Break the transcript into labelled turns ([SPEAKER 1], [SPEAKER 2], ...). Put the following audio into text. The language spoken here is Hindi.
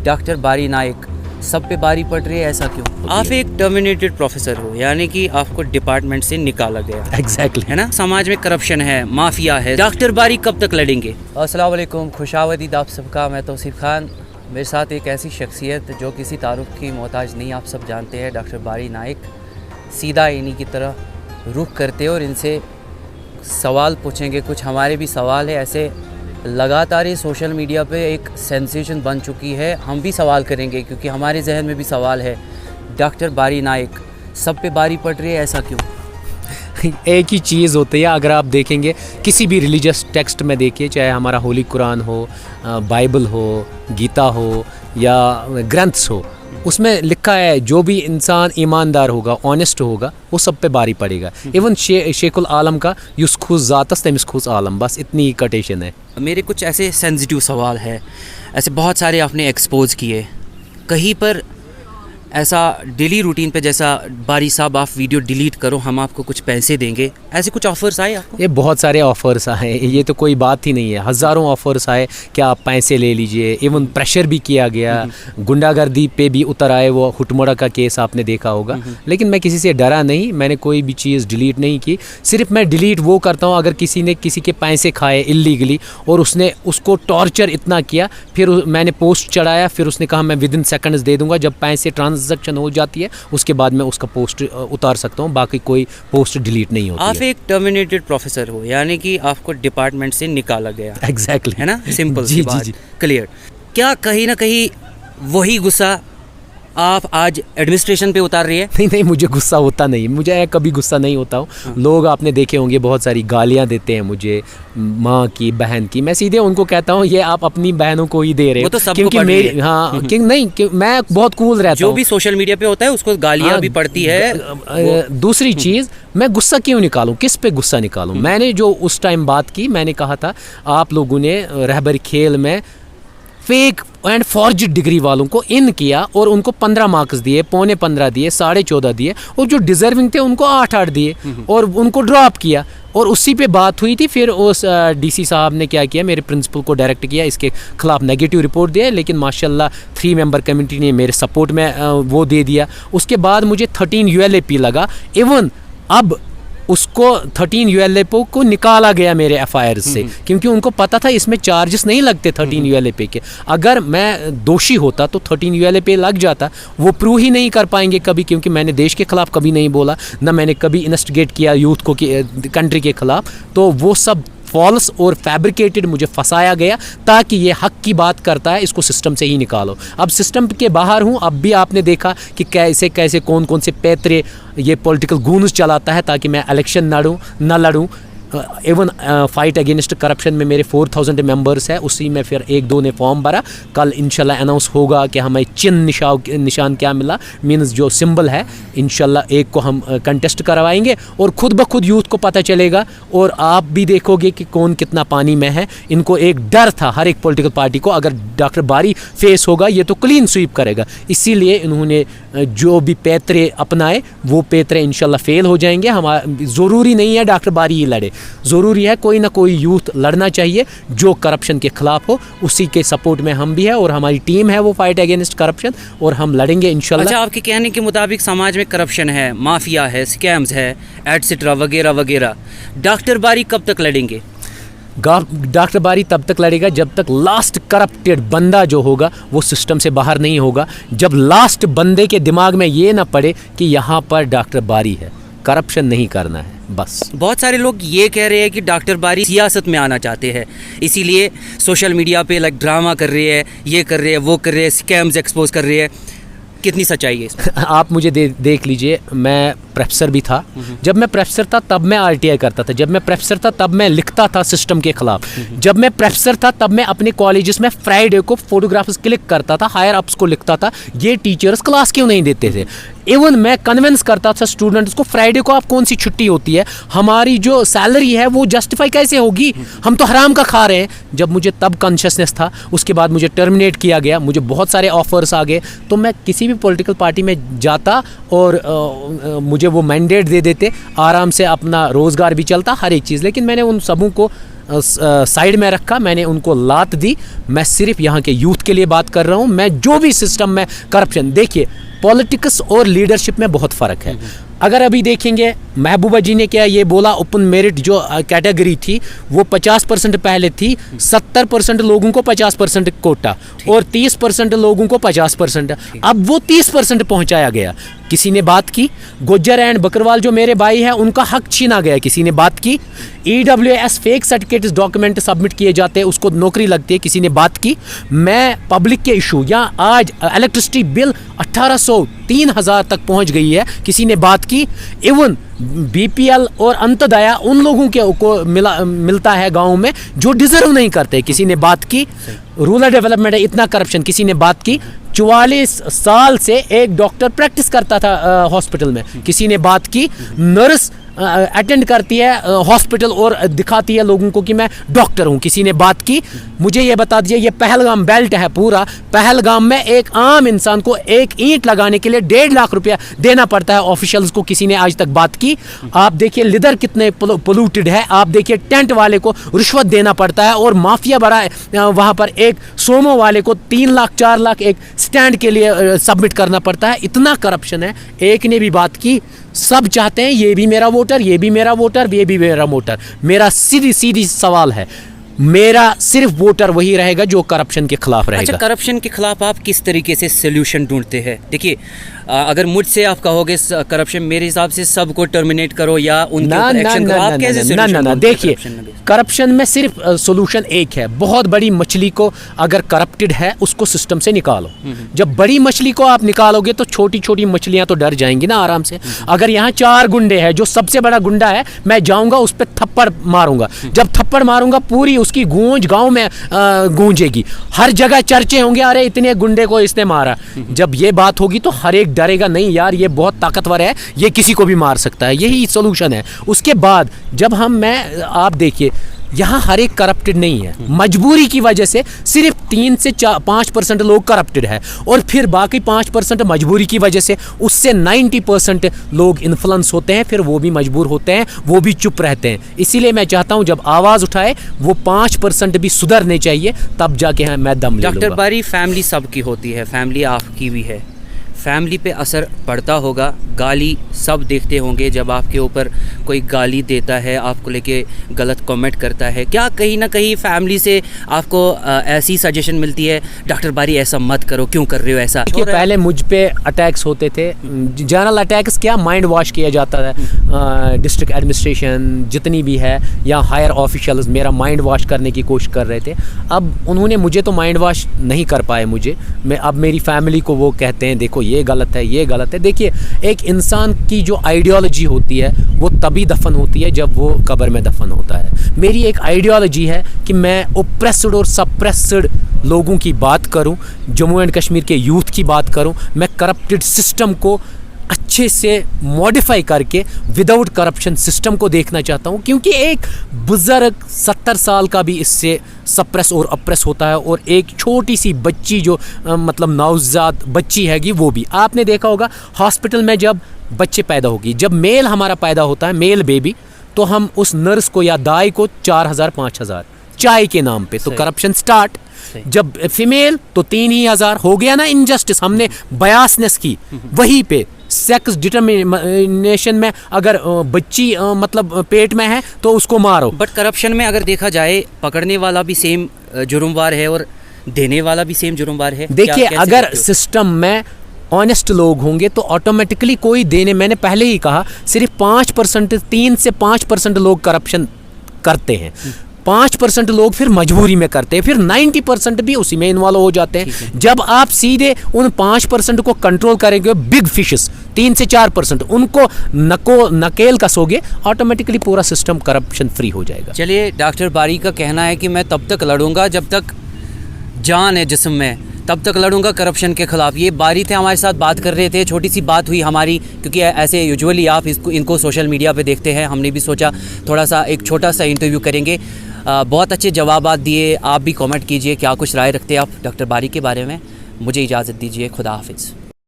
[SPEAKER 1] डॉक्टर बारी नाइक, सब पे बारी पड़ रही है, ऐसा क्यों? आप एक टर्मिनेटेड प्रोफेसर हो, यानी कि आपको डिपार्टमेंट से निकाला गया।
[SPEAKER 2] एग्जैक्टली
[SPEAKER 1] है ना। समाज में करप्शन है, माफिया है, डॉक्टर बारी कब तक लड़ेंगे? अस्सलाम वालेकुम, खुशावदीद आप सबका। मैं तौसीफ खान। मेरे साथ एक ऐसी शख्सियत जो किसी तारुफ की मोहताज नहीं, आप सब जानते हैं, डॉक्टर बारी नाइक। सीधा इन्हीं की तरह रुख करते और इनसे सवाल पूछेंगे। कुछ हमारे भी सवाल है, ऐसे लगातार ये सोशल मीडिया पे एक सेंसेशन बन चुकी है। हम भी सवाल करेंगे क्योंकि हमारे जहन में भी सवाल है। डॉक्टर बारी नाइक, सब पे बारी पड़ रही है, ऐसा क्यों?
[SPEAKER 2] एक ही चीज़ होती है, अगर आप देखेंगे किसी भी रिलीजियस टेक्स्ट में देखिए, चाहे हमारा होली कुरान हो, बाइबल हो, गीता हो या ग्रंथ्स हो, उसमें लिखा है जो भी इंसान ईमानदार होगा, ऑनेस्ट होगा, वो सब पे बारी पड़ेगा। इवन शेखुल आलम का युस्खुस ज़ातस तमिस्खुस आलम, बस इतनी कोटेशन है।
[SPEAKER 1] मेरे कुछ ऐसे सेंसिटिव सवाल है, ऐसे बहुत सारे आपने एक्सपोज किए। कहीं पर ऐसा डेली रूटीन पे जैसा बारी साहब आप वीडियो डिलीट करो, हम आपको कुछ पैसे देंगे, ऐसे कुछ ऑफर्स आए आपको?
[SPEAKER 2] ये बहुत सारे ऑफ़र्स आए, ये तो कोई बात ही नहीं है। हज़ारों ऑफ़र्स आए कि आप पैसे ले लीजिए। इवन प्रेशर भी किया गया, गुंडागर्दी पे भी उतर आए। वो हुटमोड़ा का केस आपने देखा होगा। लेकिन मैं किसी से डरा नहीं, मैंने कोई भी चीज़ डिलीट नहीं की। सिर्फ मैं डिलीट वो करता हूँ अगर किसी ने किसी के पैसे खाए इल्लीगली और उसने उसको टॉर्चर इतना किया, फिर मैंने पोस्ट चढ़ाया, फिर उसने कहा मैं विदिन सेकंड्स दे दूँगा। जब पैसे ट्रांजैक्शन हो जाती है उसके बाद मैं उसका पोस्ट उतार सकता हूँ, बाकी कोई पोस्ट डिलीट नहीं होती।
[SPEAKER 1] आप एक टर्मिनेटेड प्रोफेसर हो, यानी कि आपको डिपार्टमेंट से निकाला गया।
[SPEAKER 2] एग्जैक्टली
[SPEAKER 1] है ना, सिंपल
[SPEAKER 2] जी जी जी,
[SPEAKER 1] क्लियर। क्या कहीं ना कहीं वही गुस्सा आप आज एडमिनिस्ट्रेशन पे उतार रही है?
[SPEAKER 2] नहीं, मुझे गुस्सा होता नहीं, मुझे कभी गुस्सा नहीं होता हूँ। लोग आपने देखे होंगे बहुत सारी गालियाँ देते हैं मुझे, माँ की, बहन की। मैं सीधे उनको कहता हूँ ये आप अपनी बहनों को ही दे रहे हो,
[SPEAKER 1] तो सबको
[SPEAKER 2] क्योंकि मेरी मैं बहुत कूल रहता हूँ।
[SPEAKER 1] जो भी सोशल मीडिया पे होता है उसको गालियाँ भी पड़ती है।
[SPEAKER 2] दूसरी चीज़, मैं गुस्सा क्यों निकालूं, किस पे गुस्सा निकालूं? मैंने जो उस टाइम बात की, मैंने कहा था आप लोगों ने रहबरी खेल में फेक एंड फॉर्ज डिग्री वालों को इन किया और उनको 15 मार्क्स दिए, पौने 15 दिए, 14.5 दिए, और जो डिजर्विंग थे उनको 8 दिए और उनको ड्रॉप किया। और उसी पे बात हुई थी। फिर उस डीसी साहब ने क्या किया, मेरे प्रिंसिपल को डायरेक्ट किया, इसके खिलाफ नेगेटिव रिपोर्ट दिया। लेकिन माशाल्लाह 3 मेंबर कमेटी ने मेरे सपोर्ट में वो दे दिया। उसके बाद मुझे 13 ULAP लगा। इवन अब उसको 13 ULAP को निकाला गया मेरे FIR से, क्योंकि उनको पता था इसमें चार्जेस नहीं लगते 13 ULAP के। अगर मैं दोषी होता तो 13 ULAP लग जाता। वो प्रूव ही नहीं कर पाएंगे कभी, क्योंकि मैंने देश के खिलाफ कभी नहीं बोला, ना मैंने कभी इन्वेस्टिगेट किया यूथ को कंट्री के खिलाफ। तो वो सब फॉल्स और फैब्रिकेटेड मुझे फंसाया गया ताकि ये हक की बात करता है, इसको सिस्टम से ही निकालो। अब सिस्टम के बाहर हूँ, अब भी आपने देखा कि कैसे कैसे कौन कौन से पैतरे ये पॉलिटिकल गून्स चलाता है ताकि मैं इलेक्शन न लड़ूँ। इवन फाइट अगेंस्ट करप्शन में मेरे 4000 मेंबर्स है, उसी में फिर 1-2 ने फॉर्म भरा। कल इंशाल्लाह अनाउंस होगा कि हमें चिन्ह निशान क्या मिला, मीन्स जो सिंबल है, इंशाल्लाह एक को हम कंटेस्ट करवाएंगे और खुद ब खुद यूथ को पता चलेगा। और आप भी देखोगे कि कौन कितना पानी में है। इनको एक डर था हर एक पॉलिटिकल पार्टी को, अगर डॉक्टर बारी फेस होगा ये तो क्लीन स्वीप करेगा। इसीलिए इन्होंने जो भी पैतरे अपनाए वो पैतरे इंशाल्लाह फेल हो जाएंगे। ज़रूरी नहीं है डॉक्टर बारी ही लड़े, ज़रूरी है कोई ना कोई यूथ लड़ना चाहिए जो करप्शन के खिलाफ हो। उसी के सपोर्ट में हम भी है और हमारी टीम है वो फाइट अगेंस्ट करप्शन, और हम लड़ेंगे इंशाल्लाह।
[SPEAKER 1] अच्छा, आपके कहने के मुताबिक समाज में करप्शन है, माफिया है, स्कैम्स है, एटसेट्रा वगैरह वगैरह। डॉक्टर बारी कब तक लड़ेंगे?
[SPEAKER 2] डॉक्टर बारी तब तक लड़ेगा जब तक लास्ट करप्टेड बंदा जो होगा वो सिस्टम से बाहर नहीं होगा। जब लास्ट बंदे के दिमाग में ये ना पड़े कि यहाँ पर डॉक्टर बारी है, करप्शन नहीं करना है, बस। बहुत
[SPEAKER 1] सारे लोग ये कह रहे हैं कि डॉक्टर बारी सियासत में आना चाहते हैं, इसीलिए सोशल मीडिया पे ड्रामा कर रहे हैं, ये कर रहे हैं, वो कर रहे हैं, स्कैम्स एक्सपोज कर रहे हैं। कितनी सच्चाई है इसमें?
[SPEAKER 2] आप मुझे देख लीजिए, मैं प्रोफेसर भी था। जब मैं प्रोफेसर था तब मैं RTI करता था। जब मैं प्रोफेसर था तब मैं लिखता था सिस्टम के खिलाफ। जब मैं प्रोफेसर था तब मैं अपने कॉलेजेस में फ्राइडे को फोटोग्राफ्स क्लिक करता था, हायर अप्स को लिखता था ये टीचर्स क्लास क्यों नहीं देते थे। इवन मैं कन्विंस करता था स्टूडेंट्स को, फ्राइडे को आप कौन सी छुट्टी होती है, हमारी जो सैलरी है वो जस्टिफाई कैसे होगी, हम तो हराम का खा रहे हैं। जब मुझे तब कॉन्शियसनेस था, उसके बाद मुझे टर्मिनेट किया गया, मुझे बहुत सारे ऑफर्स आ गए, तो मैं किसी भी पॉलिटिकल पार्टी में जाता और मुझे वो मैंडेट दे देते, आराम से अपना रोज़गार भी चलता, हर एक चीज़। लेकिन मैंने उन सबों को साइड में रखा, मैंने उनको लात दी। मैं सिर्फ यहाँ के यूथ के लिए बात कर रहा हूँ। मैं जो भी सिस्टम में करप्शन, देखिए पॉलिटिक्स और लीडरशिप में बहुत फ़र्क है। अगर अभी देखेंगे महबूबा जी ने क्या ये बोला, ओपन मेरिट जो कैटेगरी थी वो 50% पहले थी, 70% लोगों को 50% कोटा और 30% लोगों को 50%, अब वो 30% पहुंचाया गया। किसी ने बात की? गुज्जर एंड बकरवाल जो मेरे भाई हैं उनका हक छीना गया, किसी ने बात की? EWS fake certificate document submit किए जाते हैं, उसको नौकरी लगती है, किसी ने बात की? मैं पब्लिक के इशू, या आज इलेक्ट्रिसिटी बिल 1800-3000 तक पहुंच गई है, किसी ने बात की? इवन BPL और अंत्योदय उन लोगों के को मिलता है गाँव में जो डिजर्व नहीं करते, किसी ने बात की? रूरल डेवलपमेंट है, इतना करप्शन, किसी ने बात की? 44 साल से एक डॉक्टर प्रैक्टिस करता था हॉस्पिटल में, किसी ने बात की? नर्स अटेंड करती है हॉस्पिटल और दिखाती है लोगों को कि मैं डॉक्टर हूँ, किसी ने बात की? मुझे ये बता दीजिए, ये पहलगाम बेल्ट है पूरा, पहलगाम में एक आम इंसान को एक ईंट लगाने के लिए 1.5 लाख रुपया देना पड़ता है ऑफिशियल्स को, किसी ने आज तक बात की? आप देखिए लिदर कितने पोल्यूटेड है, आप देखिए टेंट वाले को रिश्वत देना पड़ता है और माफिया बड़ा है वहाँ पर, एक सोमो वाले को 3 लाख 4 लाख एक स्टैंड के लिए सबमिट करना पड़ता है, इतना करप्शन है। एक ने भी बात की? सब चाहते हैं ये भी मेरा वोटर, ये भी मेरा वोटर, ये भी मेरा वोटर। मेरा सीधी सवाल है, मेरा सिर्फ वोटर वही रहेगा जो करप्शन के खिलाफ रहेगा।
[SPEAKER 1] अच्छा, करप्शन के खिलाफ आप किस तरीके से सोल्यूशन ढूंढते हैं? देखिए अगर मुझसे आप कहोगे करप्शन, मेरे हिसाब से सबको टर्मिनेट करो या उनके ऊपर एक्शन करो, आप कैसे सोल्यूशन?
[SPEAKER 2] ना, देखिए करप्शन में सिर्फ सोल्यूशन एक है, बहुत बड़ी मछली को अगर करप्टेड है उसको सिस्टम से निकालो। जब बड़ी मछली को आप निकालोगे तो छोटी छोटी मछलियां तो डर जाएंगी ना आराम से। अगर यहाँ 4 गुंडे हैं, जो सबसे बड़ा गुंडा है, मैं जाऊंगा उस पर थप्पड़ मारूंगा, जब थप्पड़ मारूंगा पूरी उसकी गूंज गांव में गूंजेगी, हर जगह चर्चे होंगे, अरे इतने गुंडे को इसने मारा। जब ये बात होगी तो हर एक डरेगा, नहीं यार ये बहुत ताकतवर है, ये किसी को भी मार सकता है, यही सोल्यूशन है। उसके बाद जब आप देखिए यहाँ हर एक करप्टेड नहीं है, मजबूरी की वजह से सिर्फ 3 से 5% लोग करप्टेड है और फिर बाकी 5% मजबूरी की वजह से, उससे 90% लोग इन्फ्लुएंस होते हैं, फिर वो भी मजबूर होते हैं, वो भी चुप रहते हैं। इसीलिए मैं चाहता हूँ जब आवाज़ उठाए वो 5% भी सुधरने चाहिए, तब जाके मैं दम ले लूँगा।
[SPEAKER 1] डॉक्टर बारी, फैमिली सबकी होती है, फैमिली आपकी भी है, फैमिली पे असर पड़ता होगा, गाली सब देखते होंगे, जब आपके ऊपर कोई गाली देता है, आपको लेके गलत कमेंट करता है, क्या कहीं ना कहीं फैमिली से आपको ऐसी सजेशन मिलती है, डॉक्टर बारी ऐसा मत करो, क्यों कर रहे हो ऐसा?
[SPEAKER 2] देखिए पहले मुझ पे अटैक्स होते थे, जनरल अटैक्स, क्या माइंड वॉश किया जाता था, डिस्ट्रिक्ट एडमिनिस्ट्रेशन जितनी भी है या हायर ऑफिशियल्स मेरा माइंड वॉश करने की कोशिश कर रहे थे। अब उन्होंने मुझे तो माइंड वॉश नहीं कर पाए मुझे, अब मेरी फैमिली को वो कहते हैं देखो ये गलत है, ये गलत है। देखिए एक इंसान की जो आइडियोलॉजी होती है वो तभी दफन होती है जब वो कब्र में दफन होता है। मेरी एक आइडियोलॉजी है कि मैं ओप्रेस्ड और सप्रेस्ड लोगों की बात करूं, जम्मू एंड कश्मीर के यूथ की बात करूं, मैं करप्टेड सिस्टम को अच्छे से मॉडिफाई करके विदाउट करप्शन सिस्टम को देखना चाहता हूं, क्योंकि एक बुज़ुर्ग 70 साल का भी इससे सप्रेस और अप्रेस होता है और एक छोटी सी बच्ची जो मतलब नवजात बच्ची हैगी वो भी। आपने देखा होगा हॉस्पिटल में जब बच्चे पैदा होगी, जब मेल हमारा पैदा होता है, मेल बेबी, तो हम उस नर्स को या दाई को 4000-5000 चाय के नाम पे, तो करप्शन स्टार्ट। जब फीमेल तो 3000 हो गया ना इनजस्टिस, हमने बयासनेस की। वहीं पे सेक्स डिटर्मिनेशन में अगर बच्ची मतलब पेट में है तो उसको मारो।
[SPEAKER 1] बट करप्शन में अगर देखा जाए पकड़ने वाला भी सेम जुर्मवार है और देने वाला भी सेम जुर्मवार है।
[SPEAKER 2] देखिए अगर सिस्टम में ऑनेस्ट लोग होंगे तो ऑटोमेटिकली कोई देने, मैंने पहले ही कहा सिर्फ 5%, 3 से 5% लोग करप्शन करते हैं, 5% लोग फिर मजबूरी में करते हैं, फिर 90% भी उसी में इन्वॉल्व हो जाते हैं। जब आप सीधे उन 5% को कंट्रोल करेंगे, बिग फिशेस 3 से 4% उनको नकेल कसोगे, ऑटोमेटिकली पूरा सिस्टम करप्शन फ्री हो जाएगा।
[SPEAKER 1] चलिए, डॉक्टर बारी का कहना है कि मैं तब तक लड़ूंगा जब तक जान है जिस्म में, तब तक लड़ूंगा करप्शन के ख़िलाफ़। ये बारी थे हमारे साथ बात कर रहे थे, छोटी सी बात हुई हमारी, क्योंकि ऐसे यूजुअली आप इनको सोशल मीडिया पे देखते हैं, हमने भी सोचा थोड़ा सा एक छोटा सा इंटरव्यू करेंगे। बहुत अच्छे जवाबात दिए। आप भी कमेंट कीजिए क्या कुछ राय रखते हैं आप डॉक्टर बारी के बारे में। मुझे इजाज़त दीजिए, खुदा हाफिज़।